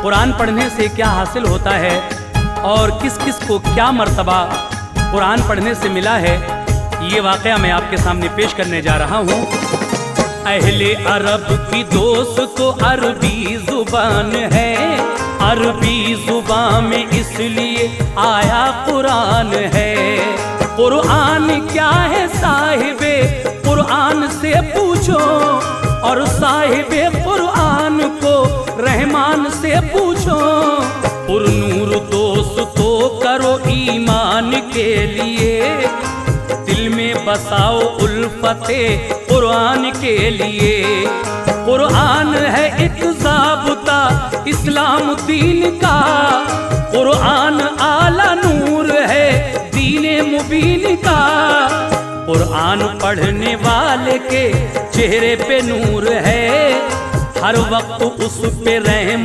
कुरान पढ़ने से क्या हासिल होता है और किस किस को क्या मर्तबा कुरान पढ़ने से मिला है, ये वाक़या मैं आपके सामने पेश करने जा रहा हूँ। अहले अरब की दोस्त तो अरबी जुबान है, अरबी जुबान में इसलिए आया कुरान है। कुरान क्या है साहिबे कुरान से पूछो, और साहिबे कुरान को रहमान से पूछो। पुरनूर दोस्त तो करो ईमान के लिए, दिल में बसाओ उल्फते कुरान के लिए। कुरान है एक ज़ाबता इस्लाम दीन का, कुरान आला नूर है दीने मुबीन का। कुरान पढ़ने वाले के चेहरे पे नूर है, हर वक्त उस पे रहम